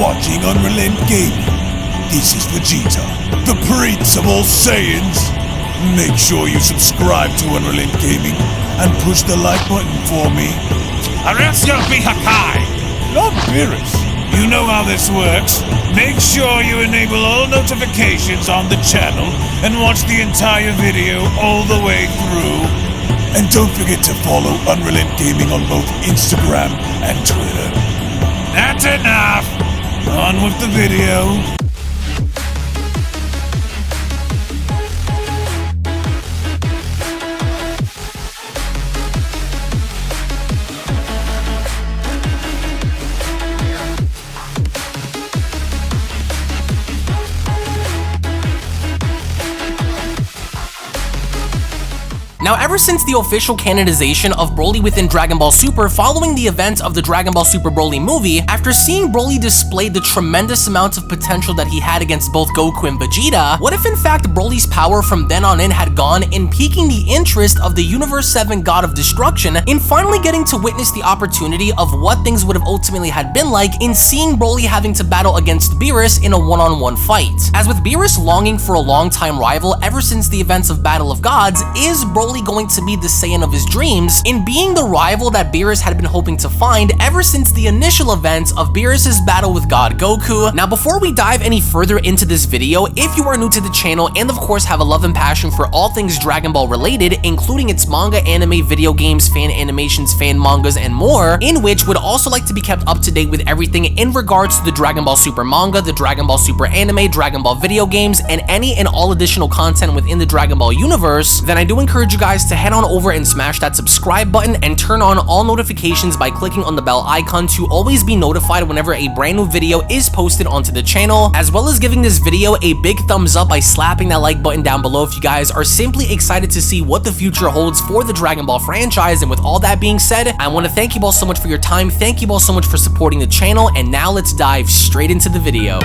watching UnrealEntGaming. This is Vegito, the prince of all Saiyans. Make sure you subscribe to UnrealEntGaming and push the like button for me. Or else you'll be Hakai! Not Beerus. You know how this works. Make sure you enable all notifications on the channel and watch the entire video all the way through. And don't forget to follow UnrealEntGaming on both Instagram and Twitter. That's enough! On with the video. Now, ever since the official canonization of Broly within Dragon Ball Super following the events of the Dragon Ball Super Broly movie, after seeing Broly display the tremendous amounts of potential that he had against both Goku and Vegeta, what if in fact Broly's power from then on in had gone in piquing the interest of the Universe 7 God of Destruction in finally getting to witness the opportunity of what things would have ultimately had been like in seeing Broly having to battle against Beerus in a one-on-one fight. As with Beerus longing for a long-time rival ever since the events of Battle of Gods, is Broly going to be the Saiyan of his dreams in being the rival that Beerus had been hoping to find ever since the initial events of Beerus's battle with God Goku. Now, before we dive any further into this video, if you are new to the channel and of course have a love and passion for all things Dragon Ball related, including its manga, anime, video games, fan animations, fan mangas, and more, in which would also like to be kept up to date with everything in regards to the Dragon Ball Super manga, the Dragon Ball Super anime, Dragon Ball video games, and any and all additional content within the Dragon Ball universe, then I do encourage you guys to head on over and smash that subscribe button and turn on all notifications by clicking on the bell icon to always be notified whenever a brand new video is posted onto the channel, as well as giving this video a big thumbs up by slapping that like button down below if you guys are simply excited to see what the future holds for the Dragon Ball franchise. And with all that being said, I want to thank you all so much for your time, thank you all so much for supporting the channel, and now let's dive straight into the video.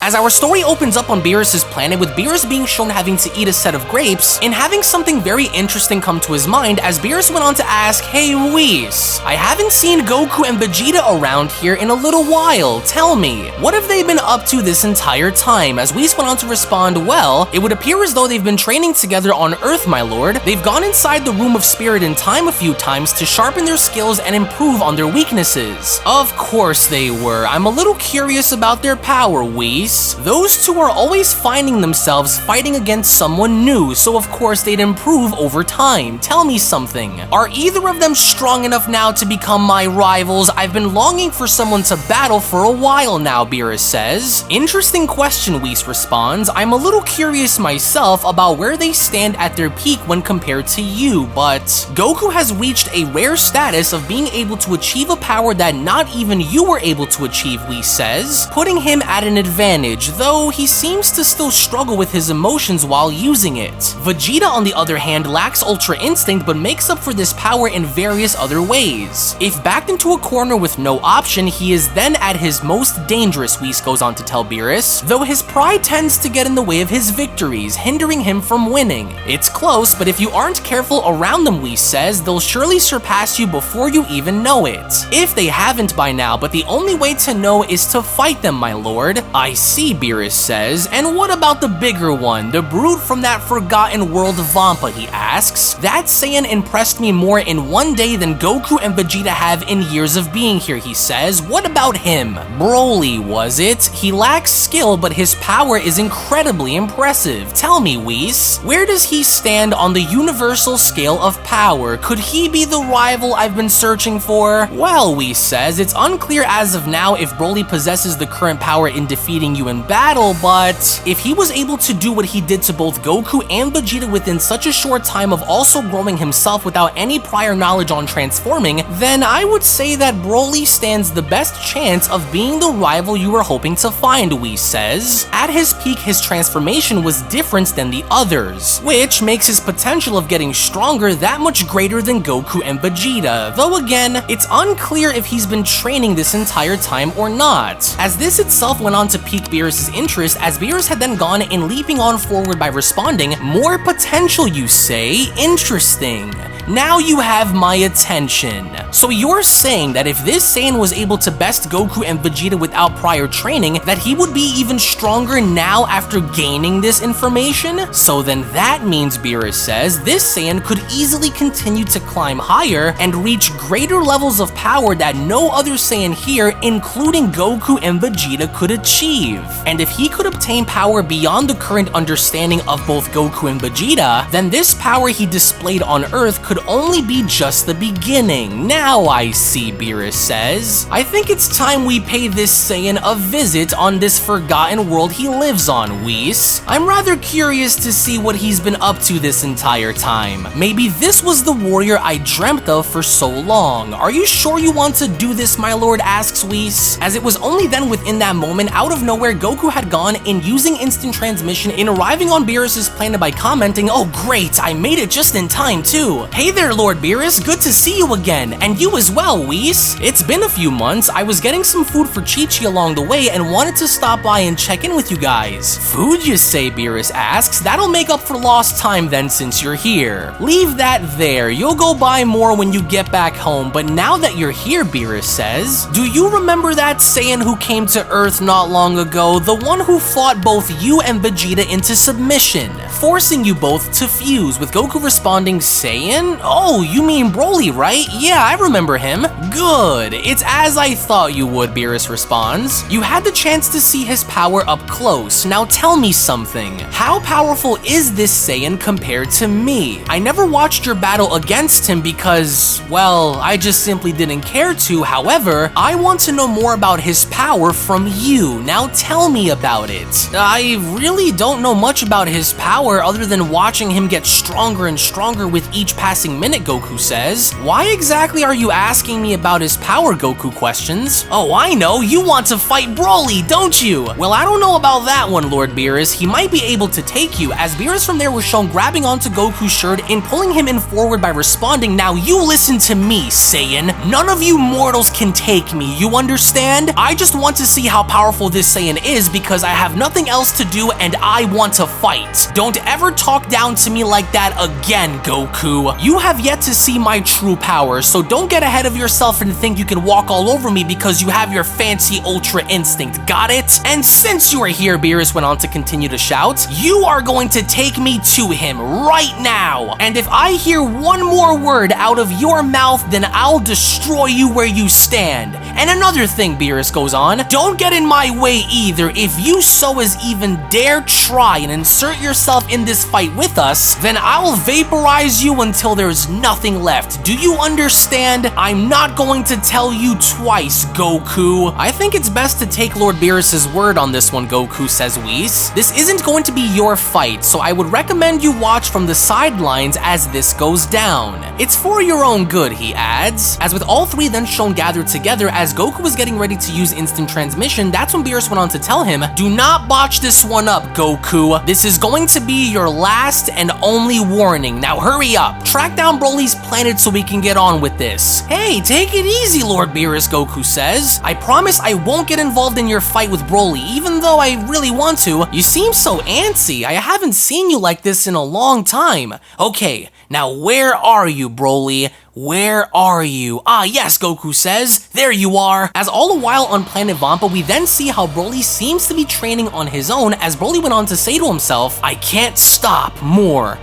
As our story opens up on Beerus' planet, with Beerus being shown having to eat a set of grapes and having something very interesting come to his mind as Beerus went on to ask, "Hey Whis, I haven't seen Goku and Vegeta around here in a little while. Tell me, what have they been up to this entire time?" As Whis went on to respond, "Well, it would appear as though they've been training together on Earth, my lord. They've gone inside the Room of Spirit and Time a few times to sharpen their skills and improve on their weaknesses." Of course they were. I'm a little curious about their power, Whis. Those two are always finding themselves fighting against someone new, so of course they'd improve over time. Tell me something. Are either of them strong enough now to become my rivals? I've been longing for someone to battle for a while now, Beerus says. Interesting question, Whis responds. I'm a little curious myself about where they stand at their peak when compared to you, but Goku has reached a rare status of being able to achieve a power that not even you were able to achieve, Whis says, putting him at an advantage, though he seems to still struggle with his emotions while using it. Vegeta, on the other hand, lacks Ultra Instinct but makes up for this power in various other ways. If backed into a corner with no option, he is then at his most dangerous, Whis goes on to tell Beerus, though his pride tends to get in the way of his victories, hindering him from winning. It's close, but if you aren't careful around them, Whis says, they'll surely surpass you before you even know it. If they haven't by now, but the only way to know is to fight them, my lord. I see, Beerus says. And what about the bigger one, the brute from that forgotten world Vampa, he asks. That Saiyan impressed me more in one day than Goku and Vegeta have in years of being here, he says. What about him? Broly, was it? He lacks skill, but his power is incredibly impressive. Tell me, Whis, where does he stand on the universal scale of power? Could he be the rival I've been searching for? Well, Whis says, it's unclear as of now if Broly possesses the current power in defeating you you in battle, but if he was able to do what he did to both Goku and Vegeta within such a short time of also growing himself without any prior knowledge on transforming, then I would say that Broly stands the best chance of being the rival you were hoping to find, Whis says. At his peak, his transformation was different than the others, which makes his potential of getting stronger that much greater than Goku and Vegeta, though again, it's unclear if he's been training this entire time or not, as this itself went on to pique Beerus' interest, as Beerus had then gone in leaping on forward by responding, "More potential, you say? Interesting. Now you have my attention." So you're saying that if this Saiyan was able to best Goku and Vegeta without prior training, that he would be even stronger now after gaining this information? So then that means, Beerus says, this Saiyan could easily continue to climb higher and reach greater levels of power that no other Saiyan here, including Goku and Vegeta, could achieve. And if he could obtain power beyond the current understanding of both Goku and Vegeta, then this power he displayed on Earth could only be just the beginning. Now I see, Beerus says. I think it's time we pay this Saiyan a visit on this forgotten world he lives on, Whis. I'm rather curious to see what he's been up to this entire time. Maybe this was the warrior I dreamt of for so long. Are you sure you want to do this, my lord, asks Whis, as it was only then within that moment, out of nowhere, Goku had gone in using instant transmission in arriving on Beerus' planet by commenting, "Oh great, I made it just in time too. Hey there, Lord Beerus, good to see you again, and you as well, Whis. It's been a few months. I was getting some food for Chi-Chi along the way and wanted to stop by and check in with you guys." "Food, you say?" Beerus asks. "That'll make up for lost time then since you're here. Leave that there. You'll go buy more when you get back home, but now that you're here," Beerus says, "do you remember that Saiyan who came to Earth not long ago? The one who fought both you and Vegeta into submission, forcing you both to fuse," with Goku responding, "Saiyan? Oh, you mean Broly, right? Yeah, I remember him." "Good. It's as I thought you would," Beerus responds. "You had the chance to see his power up close. Now tell me something. How powerful is this Saiyan compared to me? I never watched your battle against him because, well, I just simply didn't care to. However, I want to know more about his power from you. Now tell me about it." "I really don't know much about his power other than watching him get stronger and stronger with each passing minute," Goku says. "Why exactly are you asking me about his power?" Goku questions. "Oh, I know, you want to fight Broly, don't you? Well, I don't know about that one, Lord Beerus. He might be able to take you," as Beerus from there was shown grabbing onto Goku's shirt and pulling him in forward by responding, "Now you listen to me, Saiyan. None of you mortals can take me, you understand? I just want to see how powerful this Saiyan is because I have nothing else to do and I want to fight. Don't ever talk down to me like that again, Goku. You have yet to see my true power, so don't get ahead of yourself and think you can walk all over me because you have your fancy Ultra Instinct, got it? And since you are here," Beerus went on to continue to shout, "you are going to take me to him right now. And if I hear one more word out of your mouth, then I'll destroy you where you stand. And another thing," Beerus goes on, "don't get in my way either. If you so as even dare try and insert yourself in this fight with us, then I'll vaporize you until there's nothing left. Do you understand? I'm not going to tell you twice, Goku." "I think it's best to take Lord Beerus' word on this one, Goku," says Whis. "This isn't going to be your fight, so I would recommend you watch from the sidelines as this goes down. It's for your own good," he adds. As with all three then shown gathered together as Goku was getting ready to use instant transmission, that's when Beerus went on to tell him, "Do not botch this one up, Goku. This is going to be your last and only warning. Now hurry up. Track down Broly's planet so we can get on with this." "Hey, take it easy, Lord Beerus," Goku says. "I promise I won't get involved in your fight with Broly, even though I really want to. You seem so antsy. I haven't seen you like this in a long time. Okay, now where are you, Broly? Where are you?" "Ah, yes," Goku says. "There you are." As all the while on planet Vampa, we then see how Broly seems to be training on his own as Broly went on to say to himself, "I can't stop. More.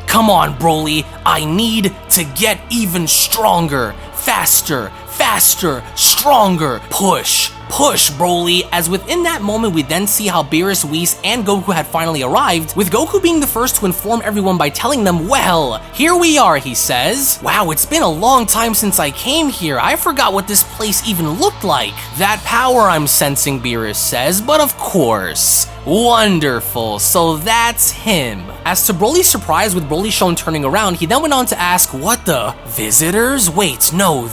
Come on, Broly. I need to get even stronger. Faster, stronger. Push, push, Broly, as within that moment we then see how Beerus, Whis, and Goku had finally arrived, with Goku being the first to inform everyone by telling them, well, here we are, he says. Wow, it's been a long time since I came here. I forgot what this place even looked like. That power I'm sensing, Beerus says, but of course. Wonderful, so that's him. As to Broly's surprise with Broly shown turning around, he then went on to ask, what the? Visitors? Wait, no,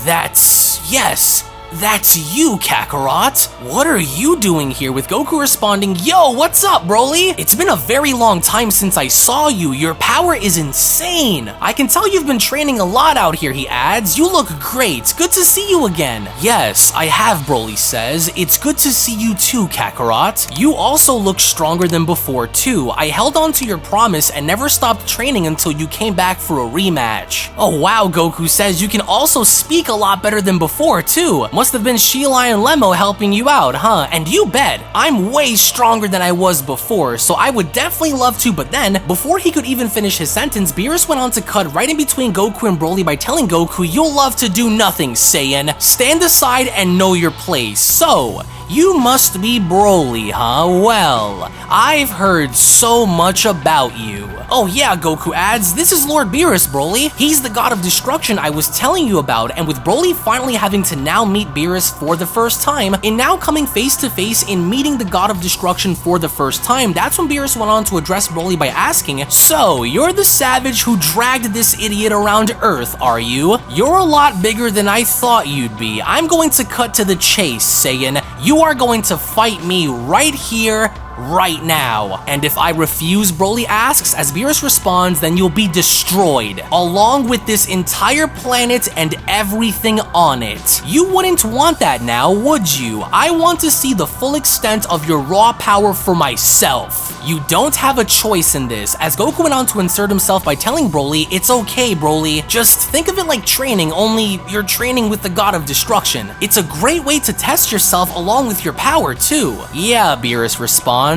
yes. That's you, Kakarot. What are you doing here? With Goku responding, yo, what's up, Broly? It's been a very long time since I saw you. Your power is insane. I can tell you've been training a lot out here, he adds. You look great. Good to see you again. Yes, I have, Broly says. It's good to see you too, Kakarot. You also look stronger than before too. I held on to your promise and never stopped training until you came back for a rematch. Oh wow, Goku says, you can also speak a lot better than before too. Must have been Sheila and Lemo helping you out, huh? And you bet, I'm way stronger than I was before, so I would definitely love to, but then, before he could even finish his sentence, Beerus went on to cut right in between Goku and Broly by telling Goku, you'll love to do nothing, Saiyan. Stand aside and know your place. So, you must be Broly, huh? Well, I've heard so much about you. Oh yeah, Goku adds, this is Lord Beerus, Broly. He's the god of destruction I was telling you about, and with Broly finally having to now meet Beerus for the first time, and now coming face to face in meeting the god of destruction for the first time, that's when Beerus went on to address Broly by asking, so, you're the savage who dragged this idiot around Earth, are you? You're a lot bigger than I thought you'd be. I'm going to cut to the chase, Saiyan. You are going to fight me right here, right now. And if I refuse, Broly asks, as Beerus responds, then you'll be destroyed, along with this entire planet and everything on it. You wouldn't want that now, would you? I want to see the full extent of your raw power for myself. You don't have a choice in this, as Goku went on to insert himself by telling Broly, it's okay, Broly. Just think of it like training, only you're training with the god of destruction. It's a great way to test yourself along with your power, too. Yeah, Beerus responds,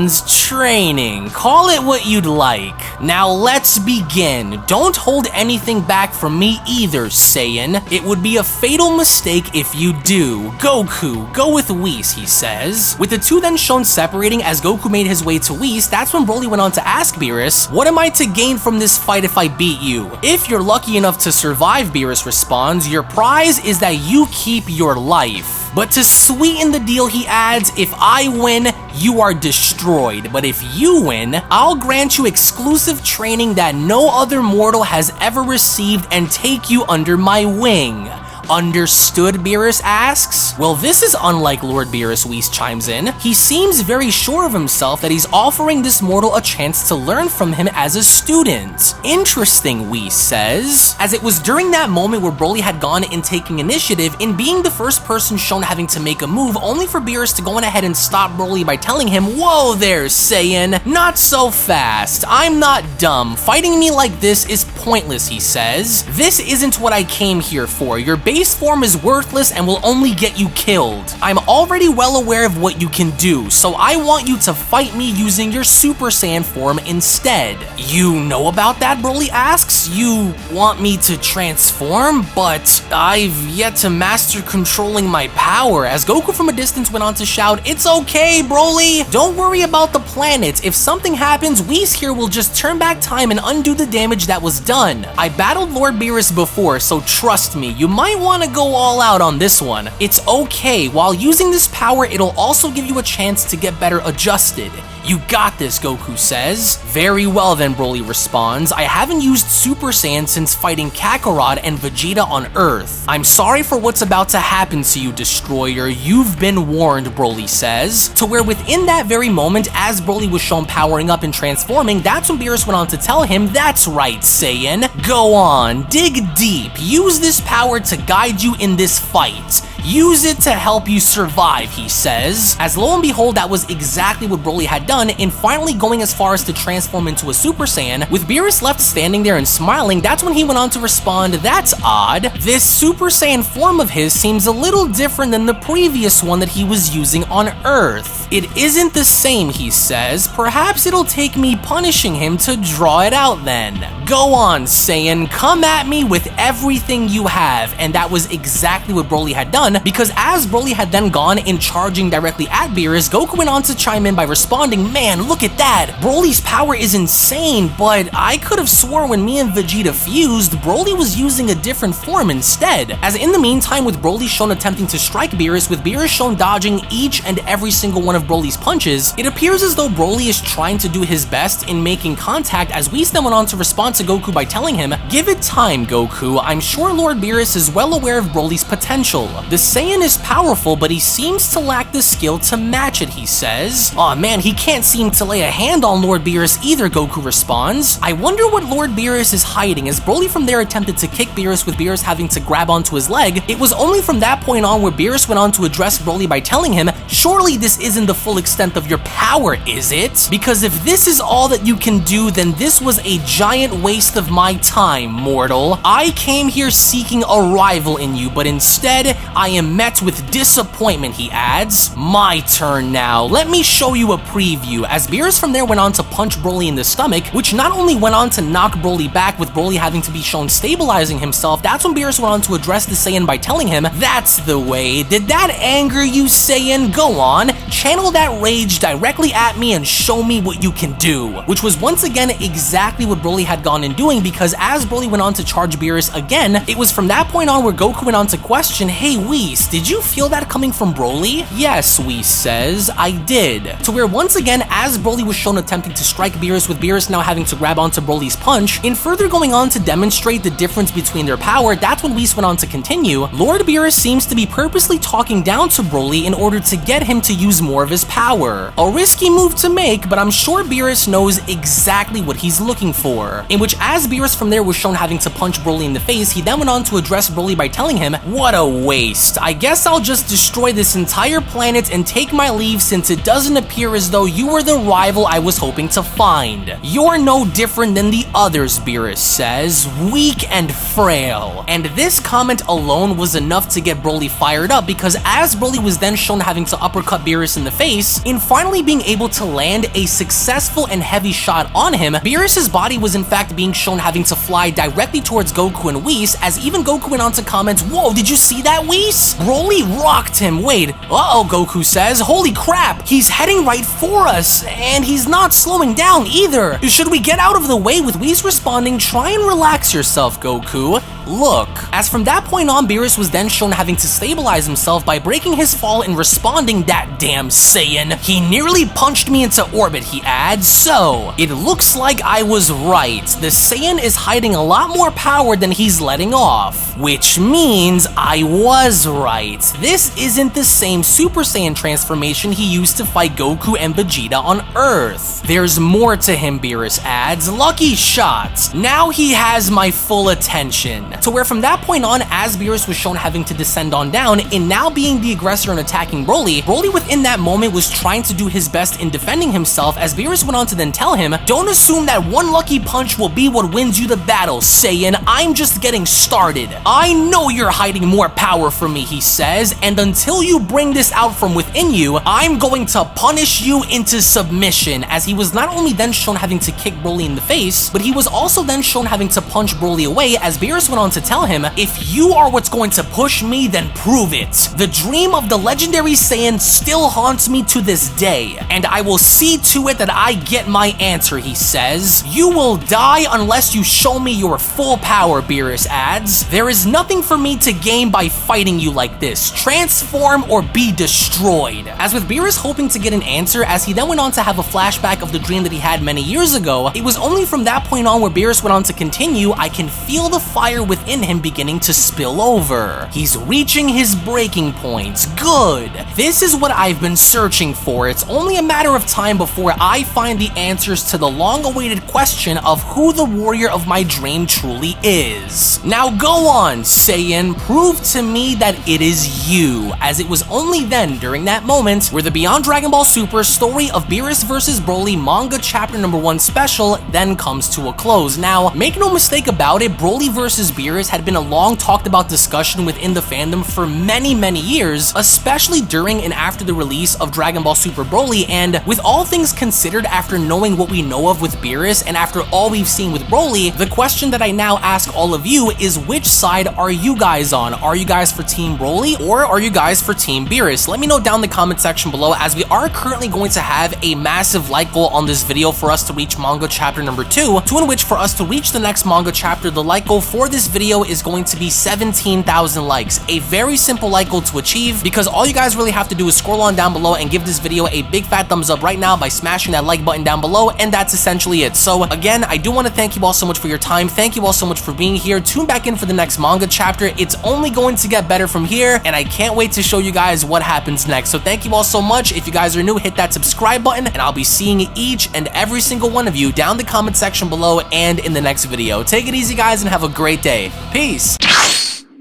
training. Call it what you'd like. Now let's begin. Don't hold anything back from me either, Saiyan. It would be a fatal mistake if you do. Goku, go with Whis, he says. With the two then shown separating as Goku made his way to Whis, that's when Broly went on to ask Beerus, what am I to gain from this fight if I beat you? If you're lucky enough to survive, Beerus responds, your prize is that you keep your life. But to sweeten the deal, he adds, if I win, you are destroyed. But if you win, I'll grant you exclusive training that no other mortal has ever received and take you under my wing. Understood, Beerus asks? Well, this is unlike Lord Beerus, Whis chimes in. He seems very sure of himself that he's offering this mortal a chance to learn from him as a student. Interesting, Whis says. As it was during that moment where Broly had gone in taking initiative in being the first person shown having to make a move, only for Beerus to go on ahead and stop Broly by telling him, whoa there, Saiyan, not so fast. I'm not dumb. Fighting me like this is pointless, he says. This isn't what I came here for. Your base form is worthless and will only get you killed. I'm already well aware of what you can do, so I want you to fight me using your Super Saiyan form instead. You know about that, Broly asks? You want me to transform? But I've yet to master controlling my power, as Goku from a distance went on to shout, it's okay, Broly! Don't worry about the planet. If something happens, Whis here will just turn back time and undo the damage that was done. I battled Lord Beerus before, so trust me, you might want to go all out on this one. It's okay. While using this power, it'll also give you a chance to get better adjusted. You got this, Goku says. Very well then, Broly responds. I haven't used Super Saiyan since fighting Kakarot and Vegeta on Earth. I'm sorry for what's about to happen to you, Destroyer. You've been warned, Broly says. To where within that very moment, as Broly was shown powering up and transforming, that's when Beerus went on to tell him, that's right, Saiyan. Go on, dig deep. Use this power to guide you in this fight. Use it to help you survive, he says. As lo and behold, that was exactly what Broly had done, in finally going as far as to transform into a Super Saiyan. With Beerus left standing there and smiling, that's when he went on to respond, that's odd. This Super Saiyan form of his seems a little different than the previous one that he was using on Earth. It isn't the same, he says. Perhaps it'll take me punishing him to draw it out then. Go on, Saiyan, come at me with everything you have. And that was exactly what Broly had done, because as Broly had then gone in charging directly at Beerus, Goku went on to chime in by responding, man, look at that, Broly's power is insane, but I could have swore when me and Vegeta fused, Broly was using a different form instead. As in the meantime, with Broly shown attempting to strike Beerus, with Beerus shown dodging each and every single one of Broly's punches, it appears as though Broly is trying to do his best in making contact, as Whis then went on to respond to Goku by telling him, give it time, Goku, I'm sure Lord Beerus is well aware of Broly's potential. The Saiyan is powerful, but he seems to lack the skill to match it, he says. Aw man, he can't seem to lay a hand on Lord Beerus either, Goku responds. I wonder what Lord Beerus is hiding, as Broly from there attempted to kick Beerus, with Beerus having to grab onto his leg. It was only from that point on where Beerus went on to address Broly by telling him, surely this isn't the full extent of your power, is it? Because if this is all that you can do, then this was a giant waste of my time, mortal. I came here seeking a rival in you, but instead, I am met with disappointment, he adds. My turn now. Let me show you a preview, as Beerus from there went on to punch Broly in the stomach, which not only went on to knock Broly back, with Broly having to be shown stabilizing himself. That's when Beerus went on to address the Saiyan by telling him, that's the way. Did that anger you, Saiyan? Go on, channel that rage directly at me and show me what you can do. Which was once again exactly what Broly had gone in doing, because as Broly went on to charge Beerus again, it was from that point on where Goku went on to question, hey Whis, did you feel that coming from Broly? Yes, Whis says, I did. To where once again, as Broly was shown attempting to strike Beerus, with Beerus now having to grab onto Broly's punch, in further going on to demonstrate the difference between their power, that's when Whis went on to continue, Lord Beerus seems to be purposely talking down to Broly in order to get him to use more of his power. A risky move to make, but I'm sure Beerus knows exactly what he's looking for. In which, as Beerus from there was shown having to punch Broly in the face, he then went on to address Broly by telling him, what a waste. I guess I'll just destroy this entire planet and take my leave, since it doesn't appear as though you were the rival I was hoping to find. You're no different than the others, Beerus says, weak and frail. And this comment alone was enough to get Broly fired up, because as Broly was then shown having to uppercut Beerus in the face, in finally being able to land a successful and heavy shot on him, Beerus's body was in fact being shown having to fly directly towards Goku and Whis, as even Goku went on to comment, whoa, did you see that, Whis? Broly rocked him. Wait, uh-oh, Goku says, holy crap, he's heading right for us, and he's not slowing down either. Should we get out of the way? With Whis responding, try and relax yourself, Goku. Look. As from that point on, Beerus was then shown having to stabilize himself by breaking his fall and responding, that damn Saiyan. He nearly punched me into orbit, he adds, so it looks like I was right. The Saiyan is hiding a lot more power than he's letting off, which means I was right. This isn't the same Super Saiyan transformation he used to fight Goku and Vegeta on Earth. There's more to him, Beerus adds. Lucky shot. Now he has my full attention. To where from that point on, as Beerus was shown having to descend on down, in now being the aggressor and attacking Broly, Broly within that moment was trying to do his best in defending himself, as Beerus went on to then tell him, don't assume that one lucky punch will be what wins you the battle, Saiyan. I'm just getting started. I know you're hiding more power from me, he says, and until you bring this out from within you, I'm going to punish you into submission, as he was not only then shown having to kick Broly in the face, but he was also then shown having to punch Broly away, as Beerus went on to tell him, if you are what's going to push me, then prove it. The dream of the legendary Saiyan still haunts me to this day, and I will see to it that I get my answer, he says. You will die unless you show me your full power, Beerus adds. There is nothing for me to gain by fighting you like this. Transform or be destroyed. As with Beerus hoping to get an answer, as he then went on to have a flashback of the dream that he had many years ago, it was only from that point on where Beerus went on to continue, I can feel the fire within him beginning to spill over. He's reaching his breaking points. Good. This is what I've been searching for. It's only a matter of time before I find the answers to the long-awaited question of who the warrior of my dream truly is. Now go on, Saiyan, prove to me that it is you, as it was only then, during that moment, where the Beyond Dragon Ball Super story of Beerus vs. Broly manga chapter number 1 special then comes to a close. Now, make no mistake about it, Broly vs. Beerus Beerus had been a long talked about discussion within the fandom for many years, especially during and after the release of Dragon Ball Super Broly, and with all things considered, after knowing what we know of with Beerus and after all we've seen with Broly, the question that I now ask all of you is, which side are you guys on? Are you guys for Team Broly or are you guys for Team Beerus? Let me know down in the comment section below, as we are currently going to have a massive like goal on this video for us to reach manga chapter number 2, to in which for us to reach the next manga chapter, the like goal for this video is going to be 17,000 likes. A very simple like goal to achieve, because all you guys really have to do is scroll on down below and give this video a big fat thumbs up right now by smashing that like button down below, and that's essentially it. So again, I do want to thank you all so much for your time. Thank you all so much for being here. Tune back in for the next manga chapter. It's only going to get better from here, and I can't wait to show you guys what happens next. So thank you all so much. If you guys are new, hit that subscribe button, and I'll be seeing each and every single one of you down in the comment section below and in the next video. Take it easy, guys, and have a great day. Peace.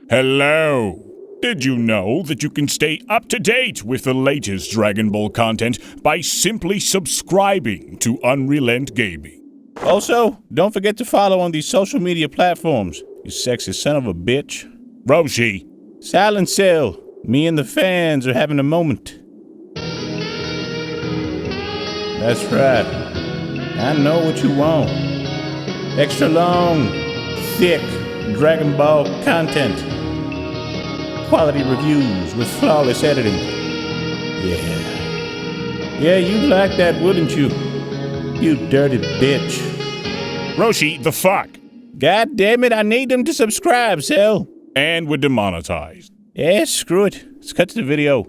Hello. Did you know that you can stay up to date with the latest Dragon Ball content by simply subscribing to UnrealEntGaming? Also, don't forget to follow on these social media platforms, you sexy son of a bitch. Roshi. Silent Cell, me and the fans are having a moment. That's right. I know what you want. Extra long, thick Dragon Ball content. Quality reviews with flawless editing. Yeah, you'd like that, wouldn't you? You dirty bitch. Roshi, the fuck? God damn it, I need them to subscribe, Cell. And we're demonetized. Yeah, screw it. Let's cut to the video.